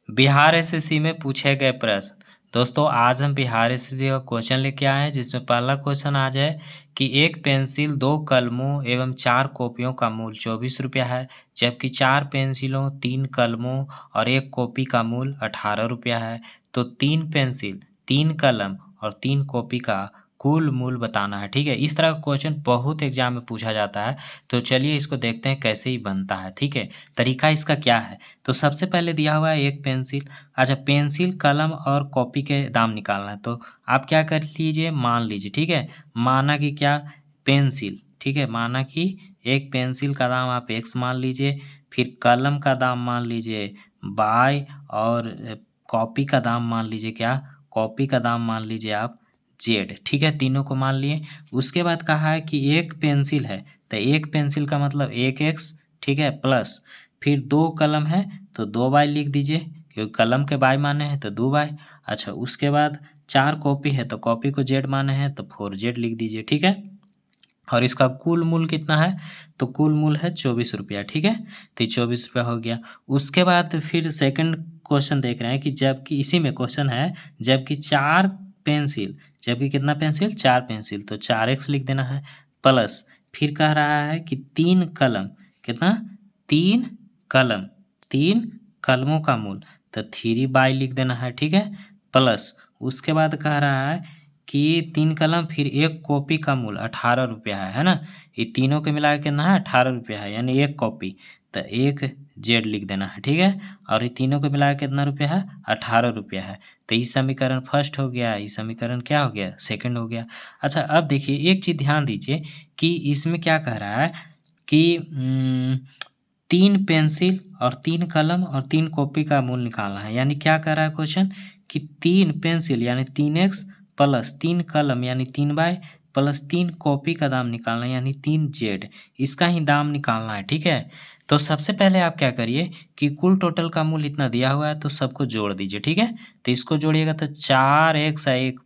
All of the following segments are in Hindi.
बिहार एसएससी में पूछे गए प्रश्न। दोस्तों आज हम बिहार एसएससी का क्वेश्चन लेके आए हैं जिसमें पहला क्वेश्चन आज है कि एक पेंसिल 2 कलमों एवं 4 कॉपियों का मूल्य 24 रुपया है, जबकि 4 पेंसिलों 3 कलमों और 1 कॉपी का मूल्य 18 रुपया है। तो 3 पेंसिल 3 कलम और 3 कॉपी का कुल मूल्य बताना है। ठीक है, इस तरह का क्वेश्चन बहुत एग्जाम में पूछा जाता है। तो चलिए इसको देखते हैं कैसे ही बनता है। ठीक है, तरीका इसका क्या है। तो सबसे पहले दिया हुआ है एक पेंसिल। अच्छा, पेंसिल कलम और कॉपी के दाम निकालना है। तो आप क्या कर लीजिए, मान लीजिए। ठीक है, माना कि क्या, पेंसिल। ठीक है, माना कि एक पेंसिल का दाम आप x मान लीजिए, फिर कलम का दाम मान लीजिए y, और कॉपी का दाम मान लीजिए क्या, कॉपी का दाम मान लीजिए आप z। ठीक है, तीनों को मान लिए। उसके बाद कहा है कि एक पेंसिल है, तो एक पेंसिल का मतलब 1x। ठीक है, प्लस फिर 2 कलम है तो 2 बाई लिख दीजिए, क्योंकि कलम के बाई माने हैं तो 2 बाई। अच्छा, उसके बाद 4 कॉपी है तो कॉपी को जेड माने हैं तो 4z लिख दीजिए। ठीक है, और इसका कुल मूल्य कितना है, तो कुल मूल्य है 24 रुपया। ठीक है, तो 24 रुपया हो गया। उसके बाद फिर सेकंड क्वेश्चन देख रहे हैं कि जबकि इसी में क्वेश्चन है, जबकि 4 पेंसिल, जबकि कितना पेंसिल, 4 पेंसिल, तो 4x लिख देना है, प्लस फिर कह रहा है कि 3 कलम, कितना, 3 कलम, 3 कलमों का मूल्य, तो 3 बाई लिख देना है। ठीक है, प्लस उसके बाद कह रहा है कि 3 कलम फिर 1 कॉपी का मूल्य 18 रुपया है ना। ये तीनों के मिला के कितना है, 18 रुपया है, यानी 1 कॉपी, तो 1 जेड लिख देना है। ठीक है, और ये तीनों के मिला के कितना रुपया है, 18 रुपया है। तो ये समीकरण फर्स्ट हो गया, ये समीकरण क्या हो गया, सेकंड हो गया। अच्छा, अब देखिए एक चीज़ ध्यान दीजिए कि इसमें क्या कह रहा है कि 3 पेंसिल और 3 कलम और 3 कॉपी का मूल्य निकालना है। यानी क्या कह रहा है क्वेश्चन कि 3 पेंसिल यानी 3x प्लस 3 कलम यानी 3 बाई प्लस 3 कॉपी का दाम निकालना है यानी 3z, इसका ही दाम निकालना है। ठीक है, तो सबसे पहले आप क्या करिए कि कुल टोटल का मूल्य इतना दिया हुआ है तो सबको जोड़ दीजिए। ठीक है, तो इसको जोड़िएगा तो 4x एक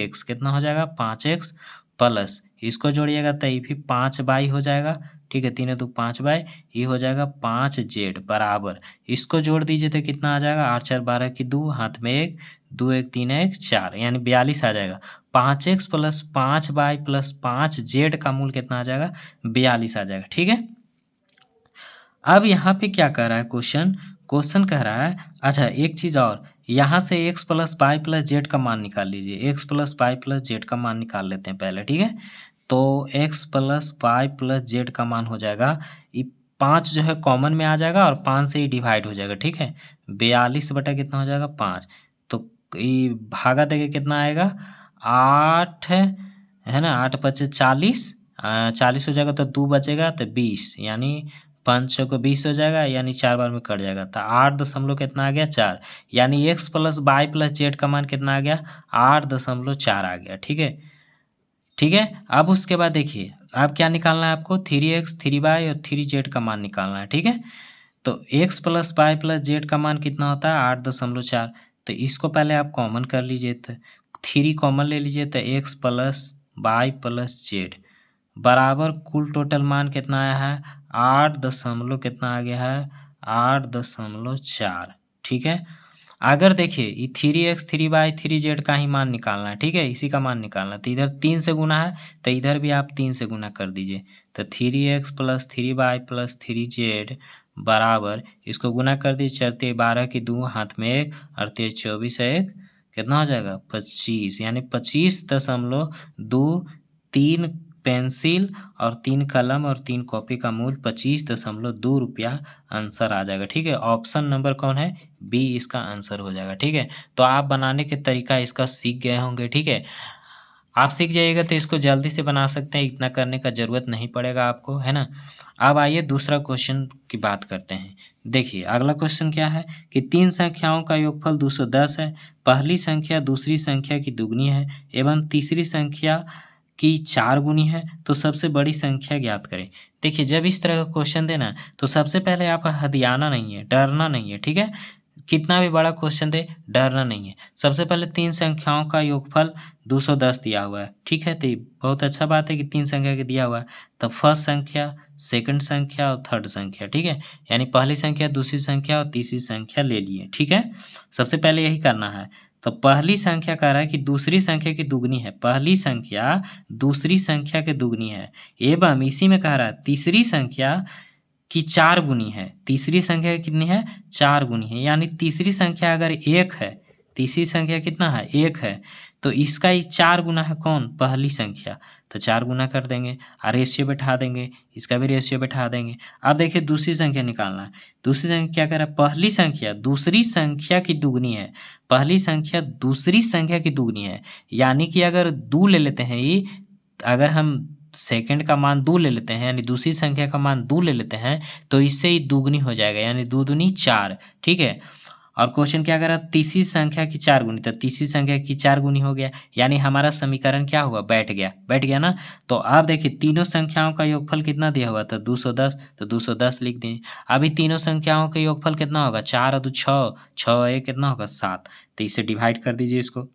x कितना हो जाएगा, 5x, प्लस इसको जोड़िएगा तो ये भी 5 बाई हो जाएगा। ठीक है, 3 2 5 बाई, ये हो जाएगा 5z बराबर, इसको जोड़ दीजिए तो कितना आ जाएगा, 8 4 12 की 2, हाथ में 1, 2 1 3 1 4, यानी 42 आ जाएगा। 5x plus 5 by plus 5z का मूल्य कितना आ जाएगा, 42 आ जाएगा। ठीक है, अब यहाँ पे क्या कह रहा है क्वेश्चन, क्वेश्चन कह रहा है, अच्छा एक चीज़ और, यहाँ से x plus by plus Z का मान निकाल लीजिए, x plus by plus Z का मान निकाल लेते हैं पहले। ठीक है, तो x plus by plus Z का मान हो जाएगा, ये 5 जो है कॉमन में आ जाएगा और 5 से ही डिवाइड हो जाएगा। ठीक है, 42 बटा कितना हो जाएगा, 5, तो ये भागा देके कितना आएगा, 8 है ना, 8 पचे 40, 40 हो जाएगा तो 2 बचेगा तो 20, यानी 5 6 को 20 हो जाएगा, यानी 4 बार में कट जाएगा, तो 8 दशमलव कितना आ गया, 4, यानी x plus by plus Z का मान कितना आ गया, 8.4 आ गया। ठीक है, ठीक है, अब उसके बाद देखिए अब क्या निकालना है आपको, 3x 3 बाई और 3z का मान निकालना है। ठीक है, तो x plus by plus Z का मान कितना होता है, 8.4, तो इसको पहले आप कॉमन कर लीजिए, तो 3 कॉमन ले लीजिए, तो x plus by plus Z बराबर कुल टोटल मान कितना आया है, 8 दशमलव कितना आ गया है, 8.4। ठीक है, अगर देखिए ये 3x 3 बाई 3z का ही मान निकालना है। ठीक है, इसी का मान निकालना है, तो इधर 3 से गुना है तो इधर भी आप 3 से गुना कर दीजिए, तो 3x plus 3 by plus 3z बराबर, इसको गुना कर दीजिए, चलते 12 की 2, हाथ में 1, और 24 है 1, कितना हो जाएगा, 25, यानी 25.23 पेंसिल और 3 कलम और 3 कॉपी का मूल्य 25.2 रुपया आंसर आ जाएगा। ठीक है, ऑप्शन नंबर कौन है, बी इसका आंसर हो जाएगा। ठीक है, तो आप बनाने के तरीका इसका सीख गए होंगे। ठीक है, आप सीख जाइएगा तो इसको जल्दी से बना सकते हैं, इतना करने का ज़रूरत नहीं पड़ेगा आपको, है ना। अब आइए दूसरा क्वेश्चन की बात करते हैं। देखिए अगला क्वेश्चन क्या है कि 3 संख्याओं का योगफल 210 है, पहली संख्या दूसरी संख्या की दुगनी है एवं तीसरी संख्या की 4 गुनी है, तो सबसे बड़ी संख्या ज्ञात करें। देखिए जब इस तरह का क्वेश्चन देना तो सबसे पहले आप हदियाना नहीं है, डरना नहीं है। ठीक है, कितना भी बड़ा क्वेश्चन दे डरना नहीं है। सबसे पहले 3 संख्याओं का योगफल 210 दिया हुआ है, ठीक है। तो ये बहुत अच्छा बात है कि 3 संख्या के दिया हुआ है। तो फर्स्ट संख्या, सेकंड संख्या और थर्ड संख्या, ठीक है। यानी पहली संख्या, दूसरी संख्या और तीसरी संख्या ले लिए, ठीक है। सबसे पहले यही करना है। तो पहली संख्या कह रहा है कि दूसरी संख्या की दुगनी है। पहली संख्या दूसरी संख्या के दुगनी है एवं इसी में कह रहा है तीसरी संख्या की 4 गुनी है। तीसरी संख्या कितनी है? 4 गुनी है। यानी तीसरी संख्या अगर 1 है, तीसरी संख्या कितना है? 1 है, तो इसका ही 4 गुना है कौन? पहली संख्या। तो 4 गुना कर देंगे और रेशियो बैठा देंगे, इसका भी रेशियो बैठा देंगे। अब देखिए दूसरी संख्या निकालना है। दूसरी संख्या क्या कर रहा है? पहली संख्या दूसरी संख्या की दुगनी है। पहली संख्या दूसरी संख्या की दुगनी है, यानी कि अगर 2 ले लेते हैं ये, अगर हम सेकंड का मान 2 ले लेते हैं, यानी दूसरी संख्या का मान 2 ले लेते हैं, तो इससे ही दुगनी हो जाएगा, यानी 2 दूनी 4, ठीक है। और क्वेश्चन क्या कर रहा है? तीसरी संख्या की 4 गुनी, तो तीसरी संख्या की 4 गुनी हो गया, यानी हमारा समीकरण क्या हुआ? बैठ गया, बैठ गया ना। तो अब देखिए तीनों संख्याओं का योगफल कितना दिया हुआ था? 210, तो 210 लिख दें। अभी तीनों संख्याओं का योगफल कितना होगा? 4 और 2 6, 6 और 1 कितना होगा? 7। तो इसे डिवाइड कर दीजिए, इसको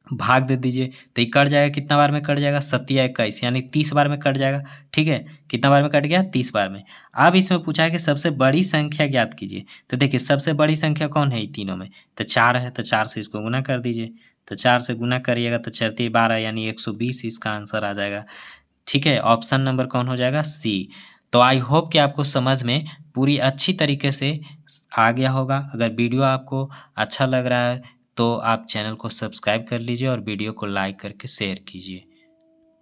भाग दे दीजिए, तो ये कट जाएगा। कितना बार में कट जाएगा? 7 या 21, यानी 30 बार में कट जाएगा, ठीक है। कितना बार में कट गया? 30 बार में। अब इसमें पूछा है कि सबसे बड़ी संख्या ज्ञात कीजिए। तो देखिए सबसे बड़ी संख्या कौन है? तीनों में तो 4 है, तो 4 से इसको गुना कर दीजिए। तो 4 से गुना करिएगा तो 4 × 12 यानी 120 इसका आंसर आ जाएगा, ठीक है। ऑप्शन नंबर कौन हो जाएगा? सी। तो आई होप कि आपको समझ में पूरी अच्छी तरीके से आ गया होगा। अगर वीडियो आपको अच्छा लग रहा है तो आप चैनल को सब्सक्राइब कर लीजिए और वीडियो को लाइक करके शेयर कीजिए।